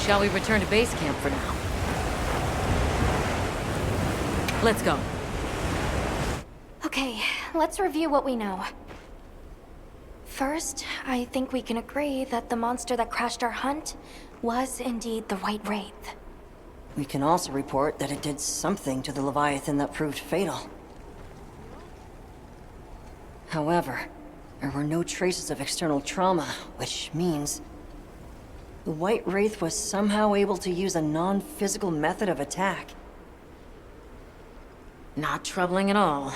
Shall we return to base camp for now? Let's go. Okay, let's review what we know. First, I think we can agree that the monster that crashed our hunt was indeed the White Wraith. We can also report that it did something to the Leviathan that proved fatal. However, there were no traces of external trauma, which means the White Wraith was somehow able to use a non-physical method of attack. Not troubling at all.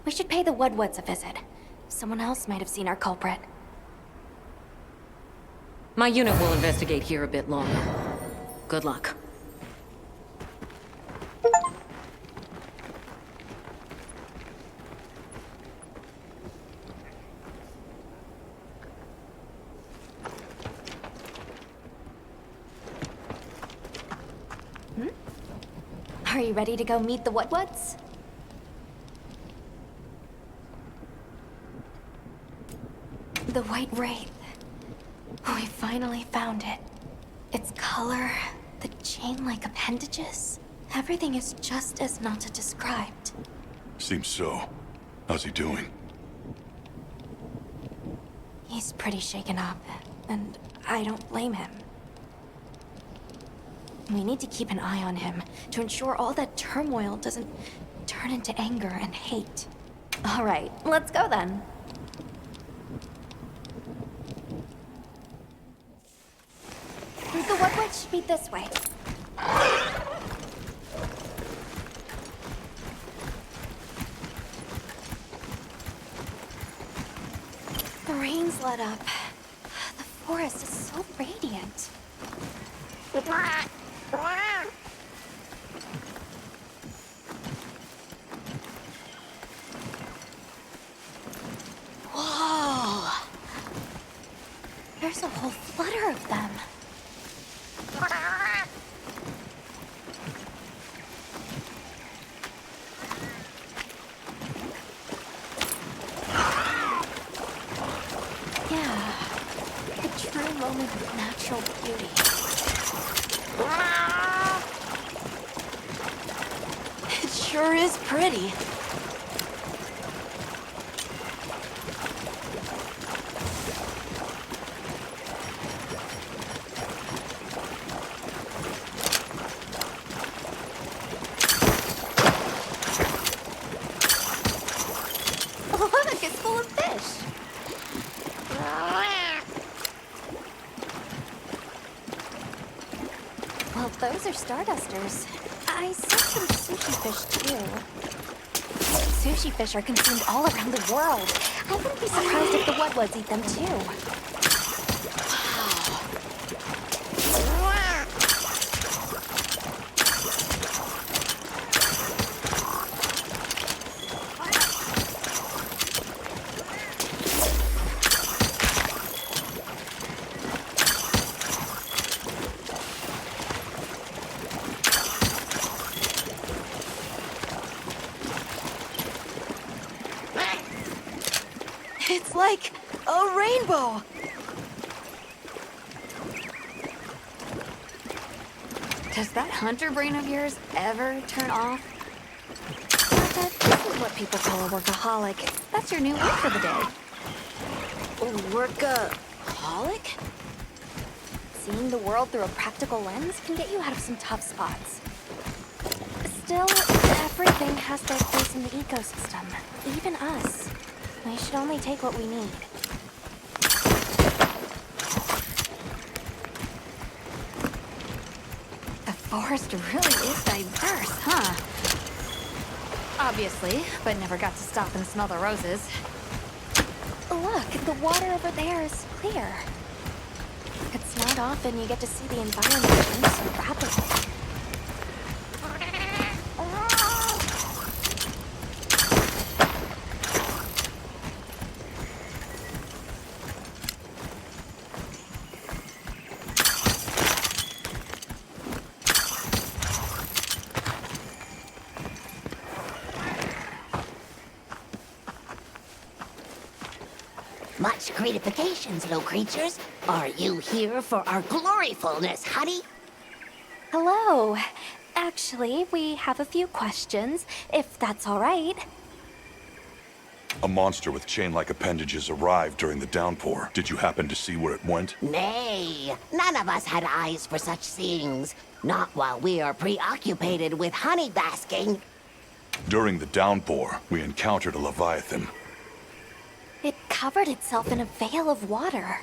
We should pay the Woodwoods a visit. Someone else might have seen our culprit. My unit will investigate here a bit longer. Good luck. Are you ready to go meet the Woodwoods? The White Wraith. We finally found it. Its color, the chain-like appendages. Everything is just as Nata described. Seems so. How's he doing? He's pretty shaken up, and I don't blame him. We need to keep an eye on him to ensure all that turmoil doesn't turn into anger and hate. All right, let's go then. The Woodwoods should be this way. The rain's let up. The forest is so radiant. Whoa! There's a whole flutter of them. Yeah, a true moment of natural beauty. It sure is pretty. Look, it's full of fish. Well, those are Stardusters. I saw some sushi fish, too. Sushi fish are consumed all around the world. I wouldn't be surprised if the Woodwoods eat them, too. It's like a rainbow! Does that hunter brain of yours ever turn off? This is what people call a workaholic. That's your new word for the day. A workaholic? Seeing the world through a practical lens can get you out of some tough spots. Still, everything has their place in the ecosystem, even us. We should only take what we need. The forest really is diverse, huh? Obviously, but never got to stop and smell the roses. Look, the water over there is clear. It's not often you get to see the environment change so rapidly. Much gratifications, low creatures. Are you here for our gloryfulness, honey? Hello. Actually, we have a few questions, if that's all right. A monster with chain-like appendages arrived during the downpour. Did you happen to see where it went? Nay, none of us had eyes for such things. Not while we are preoccupied with honey basking. During the downpour, we encountered a leviathan. It covered itself in a veil of water.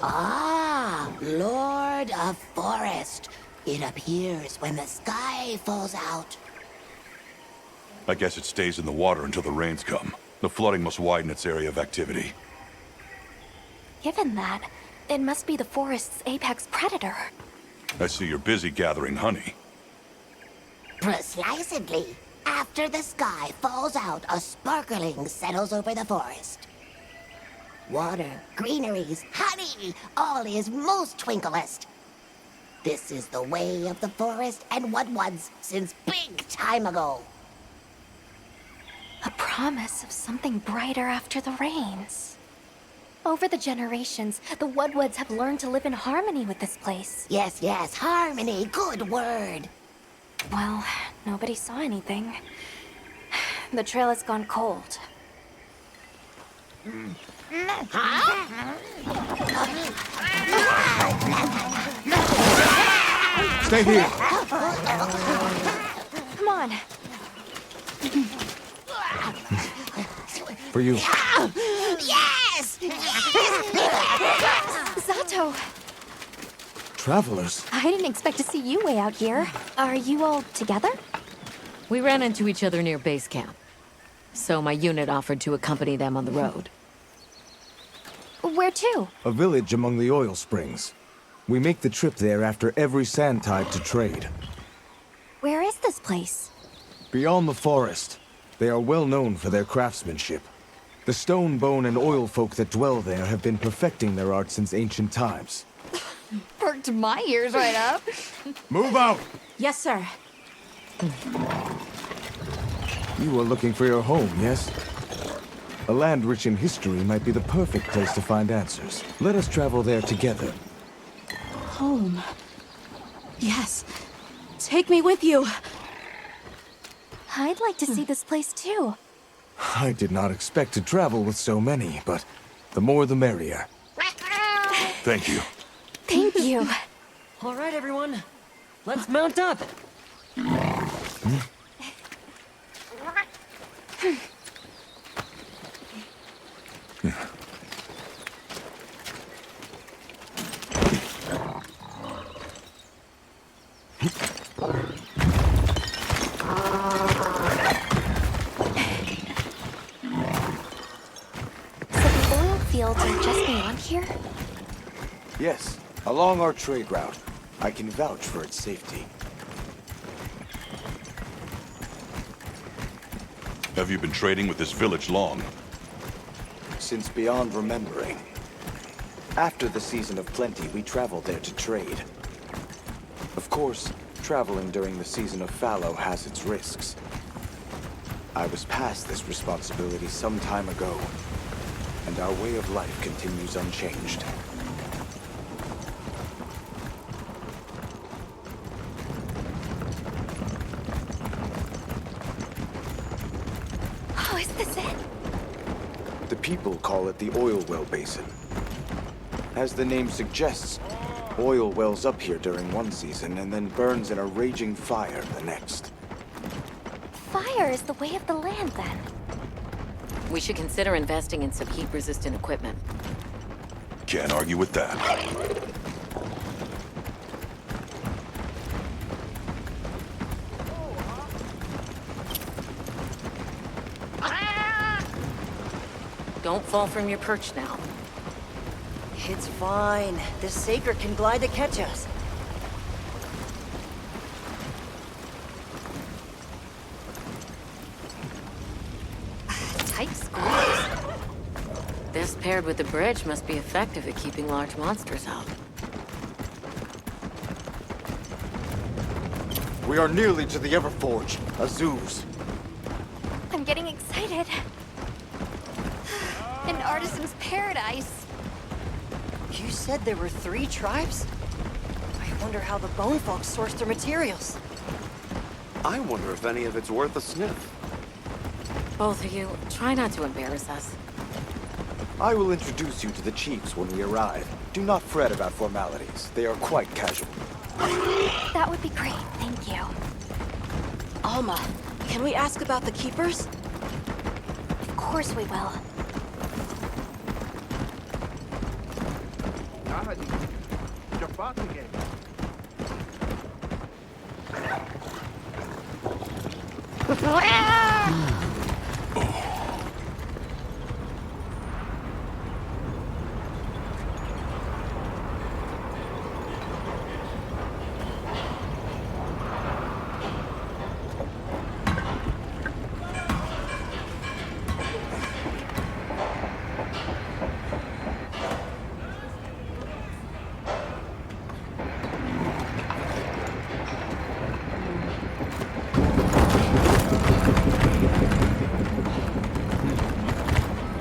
Ah, Lord of Forest. It appears when the sky falls out. I guess it stays in the water until the rains come. The flooding must widen its area of activity. Given that, it must be the forest's apex predator. I see you're busy gathering honey. Precisely. After the sky falls out, a sparkling settles over the forest. Water, greeneries, honey, all is most twinklest. This is the way of the forest and what was since big time ago. A promise of something brighter after the rains. Over the generations, the Woodwoods have learned to live in harmony with this place. Yes, yes, harmony, good word. Well, nobody saw anything. The trail has gone cold. Stay here. Come on. For you. Yes! Zato! Travelers. I didn't expect to see you way out here. Are you all together? We ran into each other near base camp. So my unit offered to accompany them on the road. Where to? A village among the oil springs. We make the trip there after every sand tide to trade. Where is this place? Beyond the forest, they are well known for their craftsmanship. The stone, bone, and oil folk that dwell there have been perfecting their art since ancient times. Perked my ears right up. Move out! Yes, sir. You are looking for your home, yes? A land rich in history might be the perfect place to find answers. Let us travel there together. Home. Yes. Take me with you. I'd like to see this place too. I did not expect to travel with so many, but the more the merrier. Thank you. Thank you. All right, everyone. Let's mount up. So the oil fields are just beyond here? Yes, along our trade route. I can vouch for its safety. Have you been trading with this village long? Since beyond remembering. After the season of plenty, we traveled there to trade. Of course, traveling during the season of fallow has its risks. I was past this responsibility some time ago, and our way of life continues unchanged. Oh, is this it? The people call it the oil well basin. As the name suggests, oil wells up here during one season and then burns in a raging fire the next. Fire is the way of the land, then. We should consider investing in some heat-resistant equipment. Can't argue with that. Don't fall from your perch now. It's fine. This Saker can glide to catch us. Tight squeeze. This paired with the bridge must be effective at keeping large monsters out. We are nearly to the Everforge, Azuz. I'm getting excited. An artisan's paradise. You said there were 3 tribes? I wonder how the bone folks source their materials. I wonder if any of it's worth a sniff. Both of you, try not to embarrass us. I will introduce you to the chiefs when we arrive. Do not fret about formalities. They are quite casual. That would be great, thank you. Alma, can we ask about the keepers? Of course we will.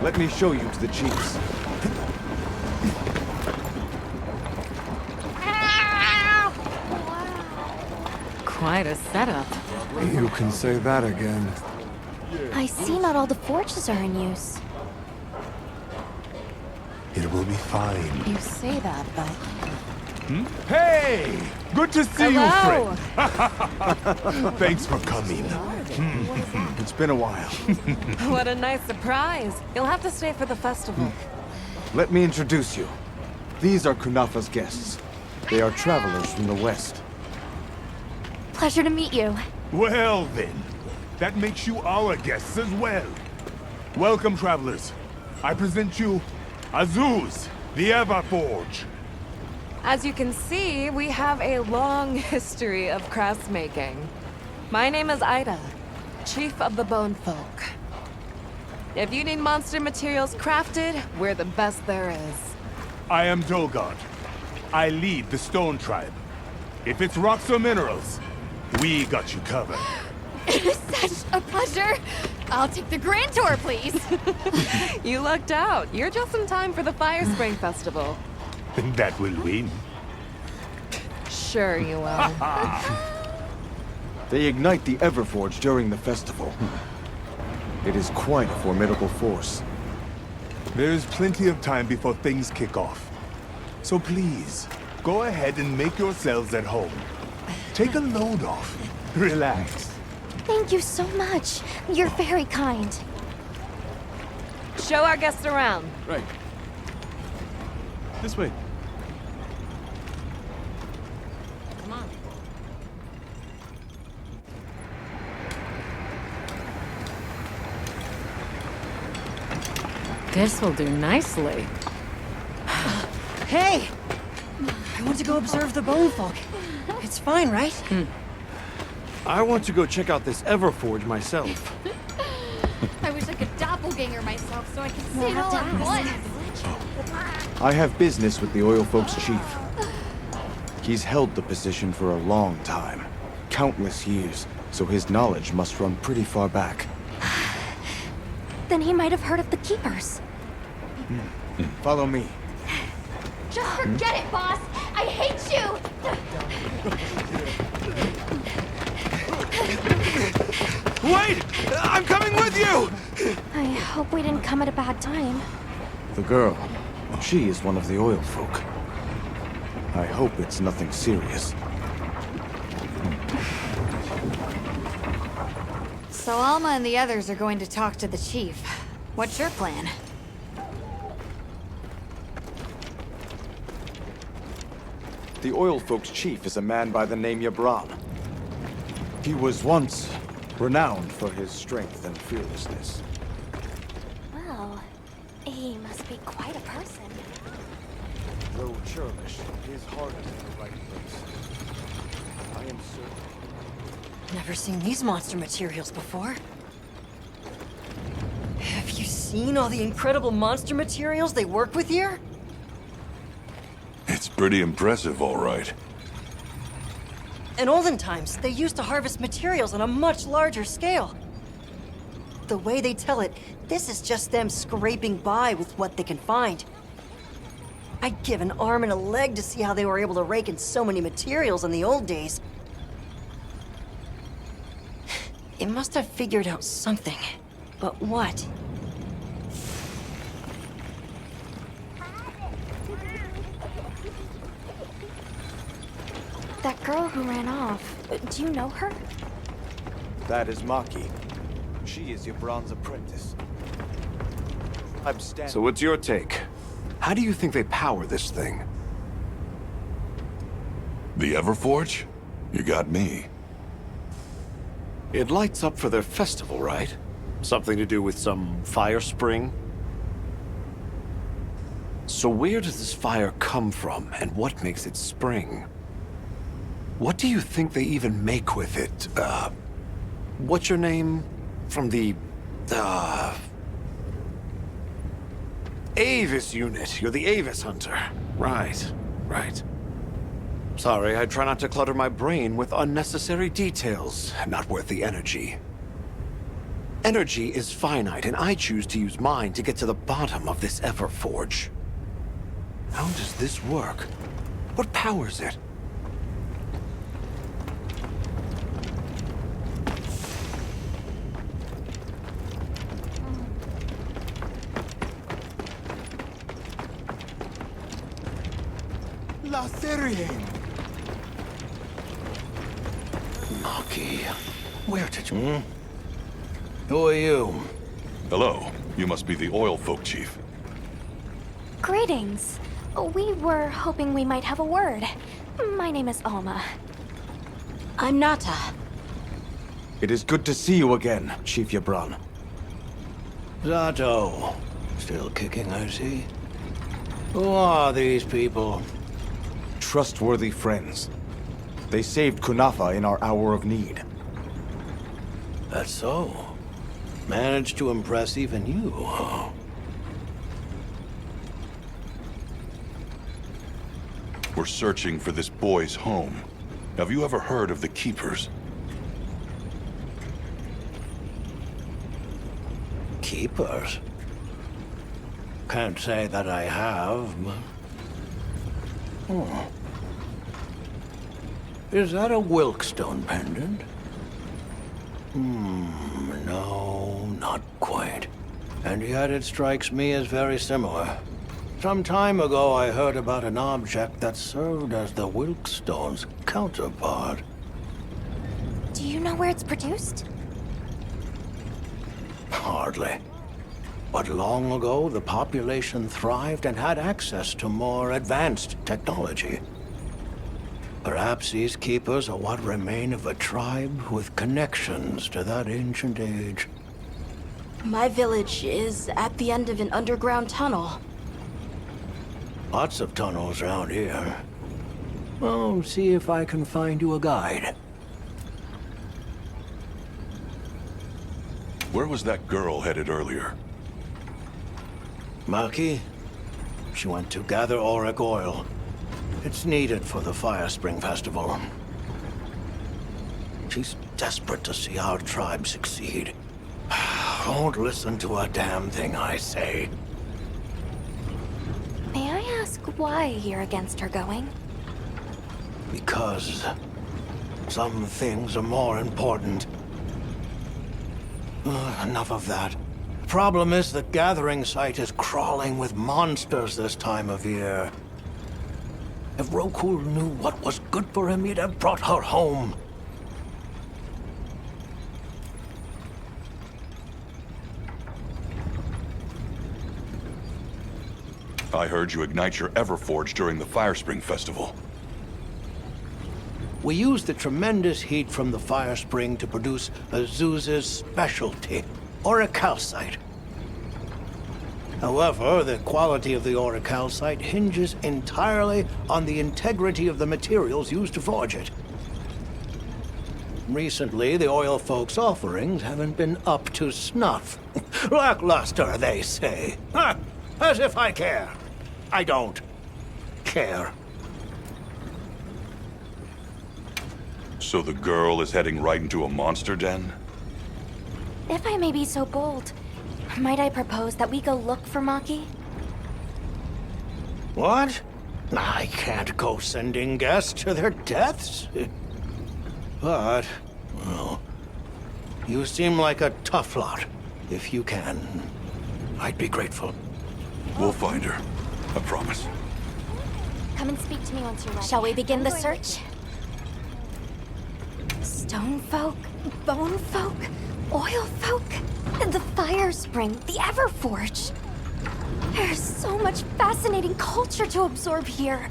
Let me show you to the chiefs. Quite a setup. You can say that again. I see not all the forges are in use. It will be fine. You say that, but... Hey! Good to see Hello! you, friend. Thanks for coming. It's been a while. What a nice surprise. You'll have to stay for the festival. Let me introduce you. These are Kunafa's guests. They are travelers from the west. Pleasure to meet you. Well then, that makes you our guests as well. Welcome, travelers. I present you Azuz, the Everforge. As you can see, we have a long history of craftsmaking. My name is Ida, Chief of the Bone Folk. If you need monster materials crafted, we're the best there is. I am Dolgard. I lead the Stone Tribe. If it's rocks or minerals, we got you covered. Such a pleasure. I'll take the grand tour, please. You lucked out. You're just in time for the Fire Spring Festival. That will win. Sure you will. They ignite the Everforge during the festival. It is quite a formidable force. There's plenty of time before things kick off. So please, go ahead and make yourselves at home. Take a load off. Relax. Thank you so much. You're very kind. Show our guests around. Right. This way. Come on. This will do nicely. Hey! I want to go observe the bone folk. It's fine, right? I want to go check out this Everforge myself. I wish I could doppelganger myself so I could see it all at once. I have business with the Oil Folks chief. He's held the position for a long time. Countless years, so his knowledge must run pretty far back. Then he might have heard of the Keepers. Follow me. Just forget it, boss! I hate you! Wait! I'm coming with you! I hope we didn't come at a bad time. The girl, she is one of the Oil Folk. I hope it's nothing serious. So Alma and the others are going to talk to the chief. What's your plan? The Oil Folks chief is a man by the name Yabran. He was once renowned for his strength and fearlessness. Well, he must be quite a person. Though churlish, his heart is in the right place. I am certain. Never seen these monster materials before. Have you seen all the incredible monster materials they work with here? It's pretty impressive, all right. In olden times, they used to harvest materials on a much larger scale. The way they tell it, this is just them scraping by with what they can find. I'd give an arm and a leg to see how they were able to rake in so many materials in the old days. They must have figured out something. But what? That girl who ran off, do you know her? That is Maki. She is your bronze apprentice. I'm standing. So what's your take? How do you think they power this thing? The Everforge? You got me. It lights up for their festival, right? Something to do with some fire spring? So where does this fire come from, and what makes it spring? What do you think they even make with it? What's your name? From the, Avis unit. You're the Avis hunter. Right, right. Sorry, I try not to clutter my brain with unnecessary details. Not worth the energy. Energy is finite, and I choose to use mine to get to the bottom of this Everforge. How does this work? What powers it? Maki, where did you... Who are you? Hello. You must be the oil folk chief. Greetings. We were hoping we might have a word. My name is Alma. I'm Nata. It is good to see you again, Chief Yabran. Zato. Still kicking, I see. Who are these people? Trustworthy friends. They saved Kunafa in our hour of need. That's so. Managed to impress even you, huh? We're searching for this boy's home. Have you ever heard of the Keepers? Keepers? Can't say that I have, but... Is that a Wilkstone pendant? No, not quite. And yet it strikes me as very similar. Some time ago I heard about an object that served as the Wilkstone's counterpart. Do you know where it's produced? Hardly. But long ago, the population thrived and had access to more advanced technology. Perhaps these keepers are what remain of a tribe with connections to that ancient age. My village is at the end of an underground tunnel. Lots of tunnels around here. Well, see if I can find you a guide. Where was that girl headed earlier? Maki? She went to gather auric oil. It's needed for the Fire Spring Festival. She's desperate to see our tribe succeed. Won't listen to a damn thing I say. May I ask why you're against her going? Because some things are more important. Enough of that. The problem is the gathering site is crawling with monsters this time of year. If Rokul knew what was good for him, he'd have brought her home. I heard you ignite your Everforge during the Fire Spring Festival. We used the tremendous heat from the fire spring to produce Azuz's specialty, auricalcite. However, the quality of the auricalcite hinges entirely on the integrity of the materials used to forge it. Recently, the oil folks' offerings haven't been up to snuff. Lackluster, they say. Ha! As if I care. I don't care. So the girl is heading right into a monster den? If I may be so bold, might I propose that we go look for Maki? What? I can't go sending guests to their deaths. But, well, you seem like a tough lot. If you can, I'd be grateful. We'll find her. I promise. Come and speak to me once you're ready. Shall we begin the search? Stone folk, bone folk, oil folk, the fire spring, the Everforge. There's so much fascinating culture to absorb here.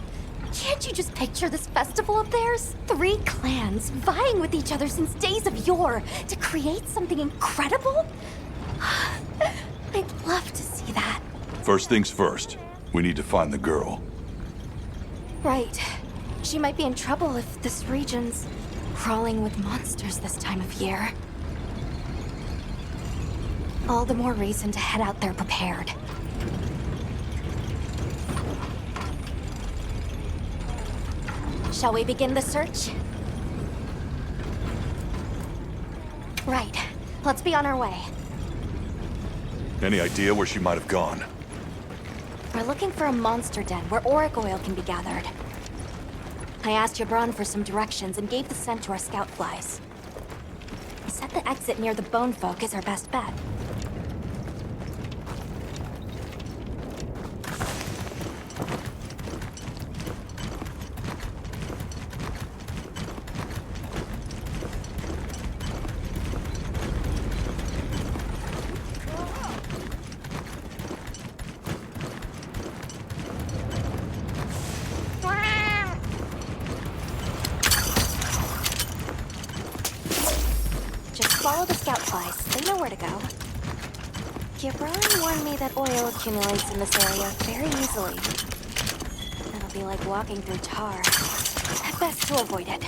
Can't you just picture this festival of theirs? 3 clans vying with each other since days of yore to create something incredible? I'd love to see that. First things first. We need to find the girl. Right. She might be in trouble if this region's crawling with monsters this time of year. All the more reason to head out there prepared. Shall we begin the search? Right. Let's be on our way. Any idea where she might have gone? We're looking for a monster den where auric oil can be gathered. I asked Jabron for some directions and gave the scent to our scout flies. He said the exit near the bone folk is our best bet. Follow the scout flies. They know where to go. Jabron warned me that oil accumulates in this area very easily. It'll be like walking through tar. Best to avoid it.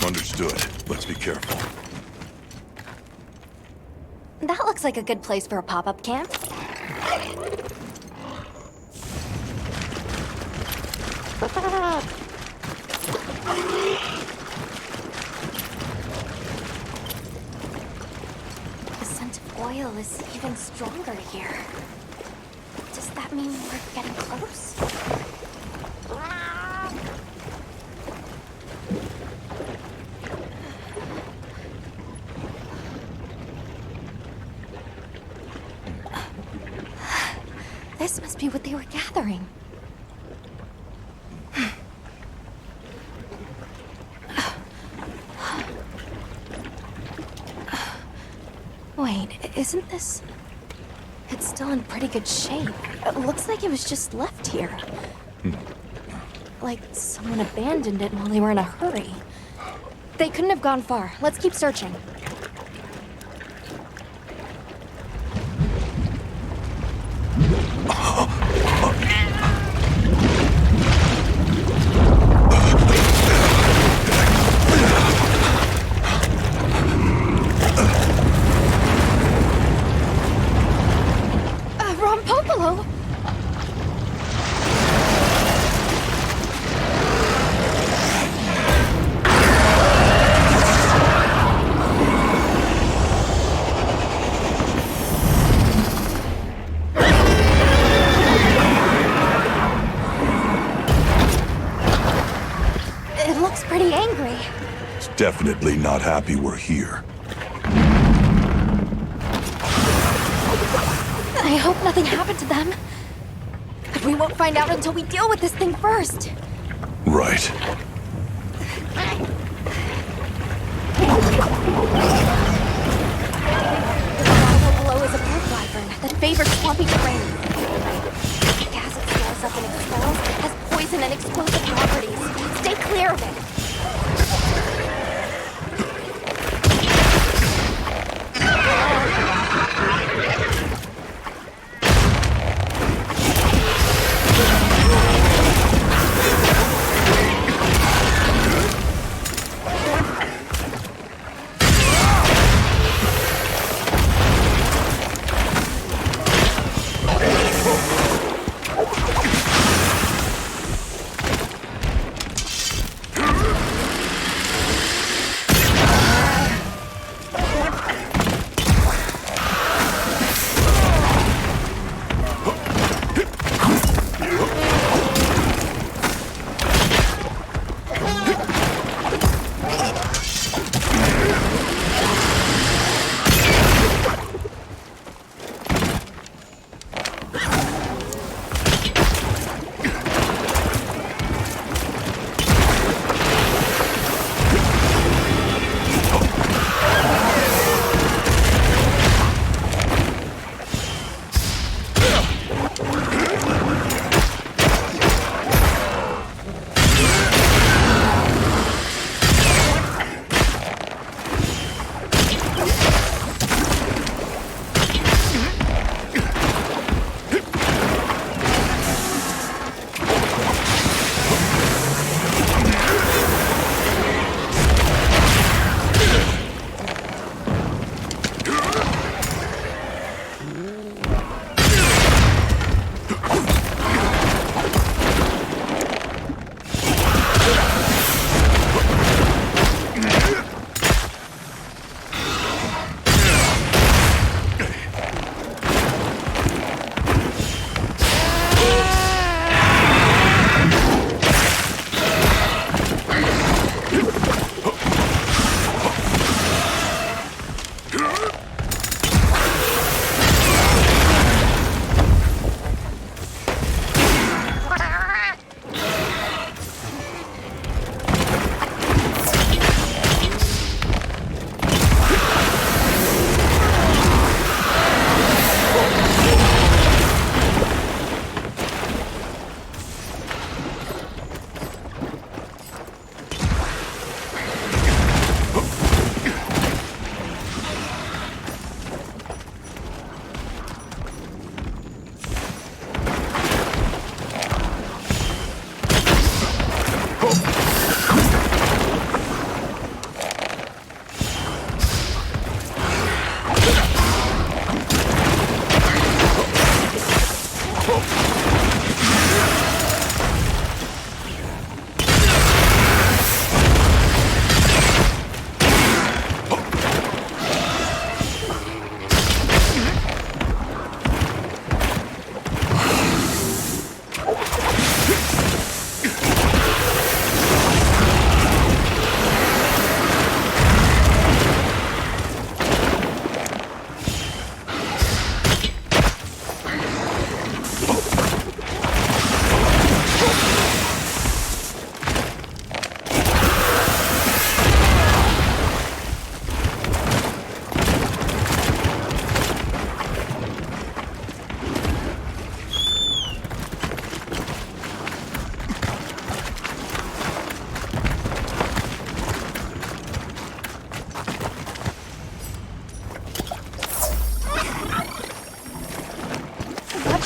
Understood. Let's be careful. That looks like a good place for a pop-up camp. Oil is even stronger here. Does that mean we're getting close? This must be what they were gathering. Wait, isn't this... It's still in pretty good shape. It looks like it was just left here. Like someone abandoned it while they were in a hurry. They couldn't have gone far. Let's keep searching. ROMPOPOLO! It looks pretty angry. It's definitely not happy we're here. I hope nothing happened to them. But we won't find out until we deal with this thing first. Right. Below is a bird wyvern that favors swampy terrain. The gas it swells up and expels has poison and explosive properties. Stay clear of it.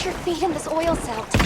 Put your feet in this oil cell.